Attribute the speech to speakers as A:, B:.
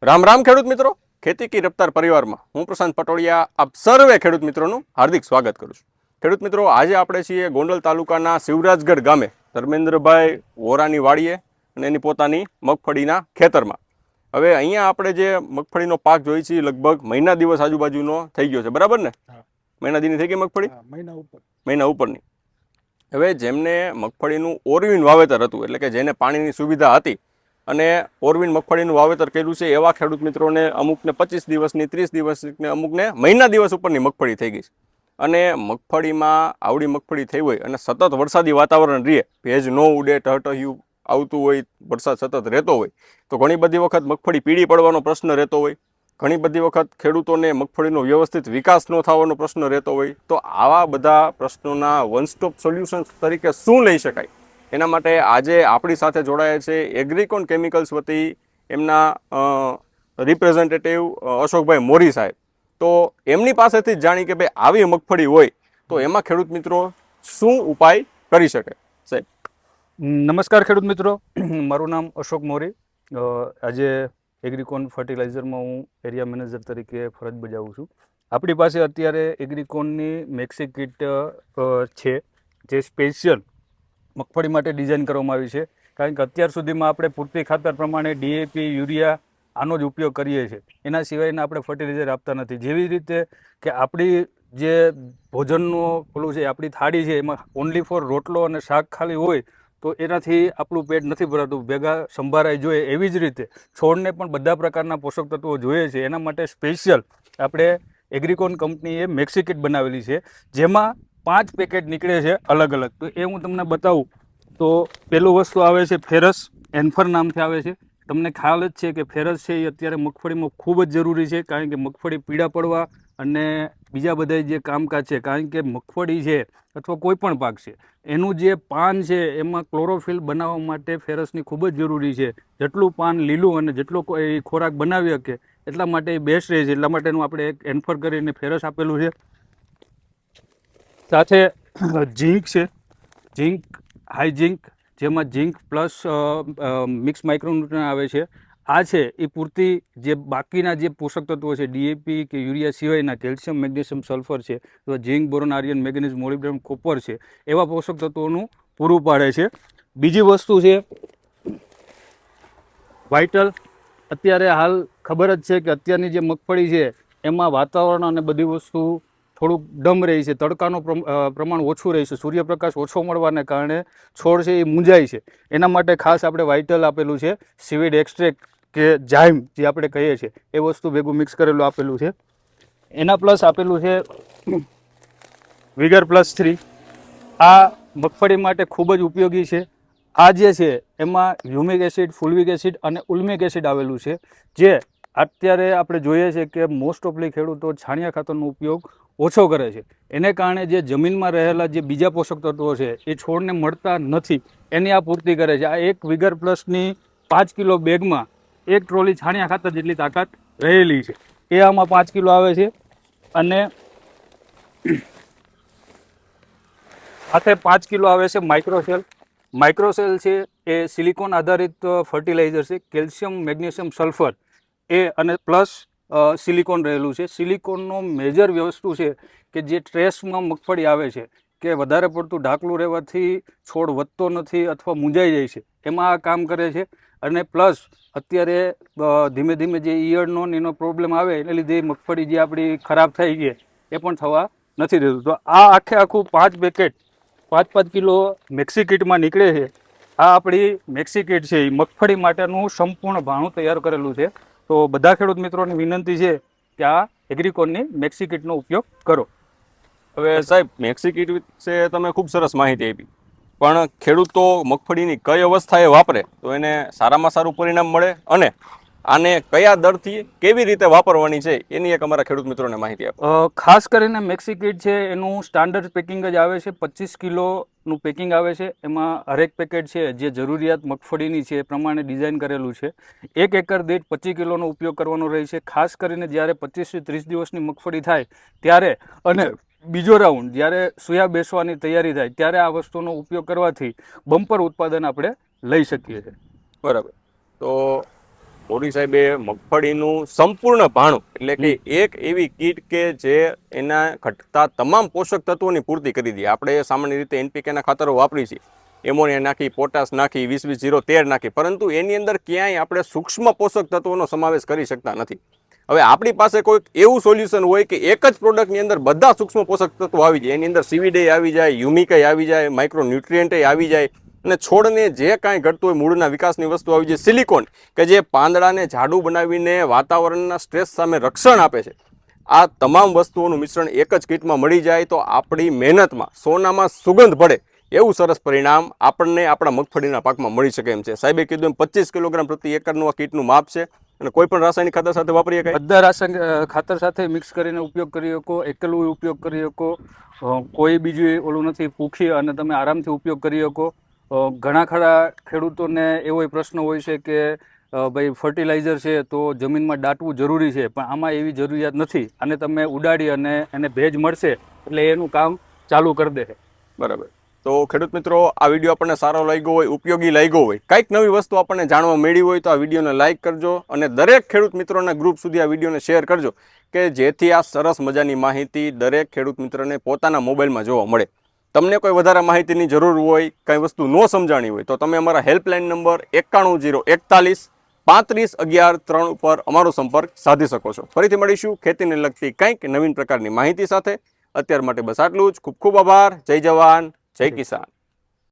A: રામ રામ ખેડૂત મિત્રો, ખેતી કી રફતાર પરિવારમાં હું પ્રશાંત પટોળિયા આપ સર્વે ખેડૂત મિત્રોનું હાર્દિક સ્વાગત કરું છું. ખેડૂત મિત્રો, આજે આપણે છીએ ગોંડલ તાલુકાના શિવરાજગઢ ગામે ધર્મેન્દ્રભાઈ વોરાની વાડીએ અને એની પોતાની મગફળીના ખેતરમાં. હવે અહીંયા આપણે જે મગફળીનો પાક જોઈ છીએ લગભગ મહિના દિવસ આજુબાજુનો થઈ ગયો છે, બરાબર ને? મહિના દીની થઈ ગઈ મગફળી, મહિના ઉપરની. હવે જેમને મગફળીનું ઓરવીન વાવેતર હતું, એટલે કે જેને પાણીની સુવિધા હતી અને ઓરવીન મગફળીનું વાવેતર કર્યું છે, એવા ખેડૂત મિત્રોને અમુકને 25 દિવસની, 30 દિવસની, અમુકને મહિના દિવસ ઉપરની મગફળી થઈ ગઈ છે. અને મગફળીમાં આવડી મગફળી થઈ હોય અને સતત વરસાદી વાતાવરણ રહે, ભેજ ન ઉડે, ટહટહ્યું આવતું હોય, વરસાદ સતત રહેતો હોય, તો ઘણી બધી વખત મગફળી પીળી પડવાનો પ્રશ્ન રહેતો હોય. ઘણી બધી વખત ખેડૂતોને મગફળીનો વ્યવસ્થિત વિકાસ ન થવાનો પ્રશ્ન રહેતો હોય. તો આવા બધા પ્રશ્નોના વન સ્ટોપ સોલ્યુશન તરીકે શું લઈ શકાય, એના માટે આજે આપણી સાથે જોડાયા છે એગ્રીકોન કેમિકલ્સ વતી એમના રિપ્રેઝેન્ટેટિવ અશોકભાઈ મોરી સાહેબ. તો એમની પાસેથી જ જાણી કે ભાઈ આવી મગફળી હોય તો એમાં ખેડૂત મિત્રો શું ઉપાય કરી શકે. સાહેબ
B: નમસ્કાર ખેડૂત મિત્રો, મારું નામ અશોક મોરી. આજે એગ્રીકોન ફર્ટિલાઇઝરમાં હું એરિયા મેનેજર તરીકે ફરજ બજાવું છું. આપણી પાસે અત્યારે એગ્રીકોનની મેક્સી કીટ છે, જે સ્પેશિયલ મગફળી માટે ડિઝાઇન કરવામાં આવી છે. કારણ કે અત્યાર સુધીમાં આપણે પૂરતી ખાતર પ્રમાણે ડીએપી, યુરિયા આનો જ ઉપયોગ કરીએ છીએ. એના સિવાયના આપણે ફર્ટિલાઇઝર આપતા નથી. જેવી રીતે કે આપણી જે ભોજનનું પેલું છે, આપણી થાળી છે, એમાં ઓનલી ફોર રોટલો અને શાક ખાલી હોય તો એનાથી આપણું પેટ નથી ભરાતું, ભેગા સંભારાઈ જોઈએ. એવી જ રીતે છોડને પણ બધા પ્રકારના પોષક તત્વો જોઈએ છે. એના માટે સ્પેશિયલ આપણે એગ્રીકોન કંપનીએ મેક્સી કીટ બનાવેલી છે, જેમાં 5 પેકેટ નીકળે છે અલગ અલગ. તો એ હું તમને બતાવું તો પેલું વસ્તુ આવે છે ફેરસ, એન્ફર નામથી આવે છે. તમને ખ્યાલ જ છે કે ફેરસ છે એ અત્યારે મગફળીમાં ખૂબ જ જરૂરી છે, કારણ કે મગફળી પીળા પડવા અને બીજા બધા જે કામકાજ છે, કારણ કે મગફળી છે અથવા કોઈ પણ પાક છે, એનું જે પાન છે એમાં ક્લોરોફિલ બનાવવા માટે ફેરસની ખૂબ જ જરૂરી છે. જેટલું પાન લીલું અને જેટલો કોઈ ખોરાક બનાવી શકે એટલા માટે એ બેસ્ટ રહે છે. એટલા માટેનું આપણે એક એન્ફર કરીને ફેરસ આપેલું છે. સાથે ઝીંક છે, ઝીંક, હાઈ ઝીંક, જેમાં ઝીંક પ્લસ મિક્સ માઇક્રોન્યુટ્રન આવે છે. આ છે એ પૂરતી જે બાકીના જે પોષક તત્વો છે, ડીએપી કે યુરિયા સિવાયના કેલ્શિયમ, મેગ્નેશિયમ, સલ્ફર છે, અથવા ઝીંક, બોરોન, આયર્ન, મેગ્નેઝ, મોલિબ્ડેનમ, કોપર છે, એવા પોષક તત્વોનું પૂરું પાડે છે. બીજી વસ્તુ છે વાઇટલ. અત્યારે હાલ ખબર જ છે કે અત્યારની જે મગફળી છે એમાં વાતાવરણ અને બધી વસ્તુ થોડુંક ડમ રહી છે, તડકાનું પ્રમાણ ઓછું રહે છે, સૂર્યપ્રકાશ ઓછો મળવાને કારણે છોડ છે એ મૂંઝાય છે. એના માટે ખાસ આપણે વાઇટલ આપેલું છે, સીવીડ એક્સટ્રેક્ટ કે જાઇમ જે આપણે કહીએ છીએ એ વસ્તુ ભેગું મિક્સ કરેલું આપેલું છે. એના પ્લસ આપેલું છે વિગર +3. આ મગફળી માટે ખૂબ જ ઉપયોગી છે. આ જે છે એમાં હ્યુમિક એસિડ, ફુલ્વિક એસિડ અને ઉલ્મિક એસિડ આવેલું છે, જે અત્યારે આપણે જોઈએ છે કે મોસ્ટ ઓફલી ખેડૂતો છાણિયા ખાતરનો ઉપયોગ ઓછો કરે છે. એને કારણે જે જમીનમાં રહેલા જે બીજા પોષક તત્વો છે એ છોડને મળતા નથી, એની આ પૂર્તિ કરે છે. આ એક વિગર પ્લસની 5 કિલો બેગમાં 1 ટ્રોલી છાણિયા ખાતર જેટલી તાકાત રહેલી છે. એ આમાં 5 કિલો આવે છે. અને સાથે 5 કિલો આવે છે માઇક્રોસેલ. માઇક્રોસેલ છે એ સિલિકોન આધારિત ફર્ટિલાઇઝર છે, કેલ્શિયમ, મેગ્નેશિયમ, સલ્ફર એ અને પ્લસ સિલિકોન રહેલું છે. સિલિકોનનો મેજર વસ્તુ છે કે જે ટ્રેસમાં મગફળી આવે છે કે વધારે પડતું ઢાકલું રહેવાથી છોડ વધતો નથી અથવા મૂંઝાઈ જાય છે, એમાં આ કામ કરે છે. અને પ્લસ અત્યારે ધીમે ધીમે જે ઈયળનો એનો પ્રોબ્લેમ આવે એને લીધે મગફળી જે આપણી ખરાબ થઈ ગઈ એ પણ થવા નથી દેતું. તો આ આખું 5 પેકેટ 5-5 કિલો મેક્સી કીટમાં નીકળે છે. આ આપણી મેક્સી કીટ છે એ મગફળી માટેનું સંપૂર્ણ ભાણું તૈયાર કરેલું છે. તો બધા ખેડૂત મિત્રોની વિનંતી છે કે આ એગ્રીકોનની મેક્સી કીટનો ઉપયોગ કરો.
A: હવે સાહેબ, મેક્સી કીટ વિશે તમે ખૂબ સરસ માહિતી આપી, પણ ખેડૂતો મગફળીની કઈ અવસ્થાએ વાપરે તો એને સારામાં સારું પરિણામ મળે અને આને કયા દરથી કેવી રીતે વાપરવાની છે એની એક અમારા ખેડૂત મિત્રોને માહિતી આપો.
B: ખાસ કરીને મેક્સી કીટ છે એનું સ્ટાન્ડર્ડ પેકિંગ જ આવે છે, 25 કિલોનું પેકિંગ આવે છે. એમાં હરેક પેકેટ છે જે જરૂરિયાત મગફળીની છે એ પ્રમાણે ડિઝાઇન કરેલું છે. 1 એકર દીઠ 25 કિલોનો ઉપયોગ કરવાનો રહે છે. ખાસ કરીને જ્યારે 25 થી 30 દિવસની મગફળી થાય ત્યારે અને બીજો રાઉન્ડ જ્યારે સુયા બેસવાની તૈયારી થાય ત્યારે આ વસ્તુનો ઉપયોગ કરવાથી બમ્પર ઉત્પાદન આપણે લઈ શકીએ છીએ.
A: બરાબર. તો મોરી સાહેબે મગફળીનું સંપૂર્ણ ભાણું એટલે કે એક એવી કીટ કે જે એના ઘટતા તમામ પોષક તત્વોની પૂર્તિ કરી દે. આપણે સામાન્ય રીતે એનપીકેના ખાતરો વાપરી છીએ, એમોનિયા નાખી, પોટાશ નાખી, 20-20-0-13 નાખી, પરંતુ એની અંદર ક્યાંય આપણે સૂક્ષ્મ પોષક તત્વોનો સમાવેશ કરી શકતા નથી. હવે આપણી પાસે કોઈક એવું સોલ્યુશન હોય કે એક જ પ્રોડક્ટની અંદર બધા સૂક્ષ્મ પોષક તત્વો આવી જાય, એની અંદર સીવીડે આવી જાય, હ્યુમિક આવી જાય, માઇક્રોન્યુટ્રિયન્ટ આવી જાય, અને છોડને જે કાંઈ ઘટતું હોય મૂળના વિકાસની વસ્તુ આવી જાય, સિલિકોન કે જે પાંદડાને જાડું બનાવીને વાતાવરણના સ્ટ્રેસ સામે રક્ષણ આપે છે. આ તમામ વસ્તુઓનું મિશ્રણ એક જ કીટમાં મળી જાય તો આપણી મહેનતમાં સોનામાં સુગંધ પડે એવું સરસ પરિણામ આપણને આપણા મગફળીના પાકમાં મળી શકે એમ છે. સાહેબે કીધું એમ 25 કિલોગ્રામ પ્રતિ એકરનું આ કીટનું માપ છે અને કોઈ પણ રાસાયણિક ખાતર સાથે વાપરીએ કાંઈ?
B: બધા રાસાયણિક ખાતર સાથે મિક્સ કરીને ઉપયોગ કરી શકો, એકલું ઉપયોગ કરી શકો, કોઈ બીજું ઓલું નથી, પૂખી અને તમે આરામથી ઉપયોગ કરી શકો. ઘણા ખરા ખેડૂતોને એવો પ્રશ્ન હોય છે કે ભાઈ ફર્ટિલાઇઝર છે તો જમીનમાં દાટવું જરૂરી છે, પણ આમાં એવી જરૂરિયાત નથી. અને તમે ઉડાડી અને એને ભેજ મળશે એટલે એનું કામ ચાલુ કરી દે.
A: બરાબર. તો ખેડૂત મિત્રો, આ વિડીયો આપણને સારો લાગ્યો હોય, ઉપયોગી લાગ્યો હોય, કંઈક નવી વસ્તુ આપણને જાણવા મળી હોય તો આ વિડીયોને લાઇક કરજો અને દરેક ખેડૂત મિત્રોના ગ્રુપ સુધી આ વિડીયોને શેર કરજો કે જેથી આ સરસ મજાની માહિતી દરેક ખેડૂત મિત્રને પોતાના મોબાઈલમાં જોવા મળે. તમને કોઈ વધારે માહિતીની જરૂર હોય, કંઈ વસ્તુ ન સમજાણી હોય તો તમે અમારા હેલ્પલાઇન નંબર 91 041 35 11 3 ઉપર અમારો સંપર્ક સાધી શકો છો. ફરીથી મળીશું ખેતીને લગતી કંઈક નવીન પ્રકારની માહિતી સાથે. અત્યાર માટે બસ આટલું જ. ખૂબ ખૂબ આભાર. જય જવાન, જય કિસાન.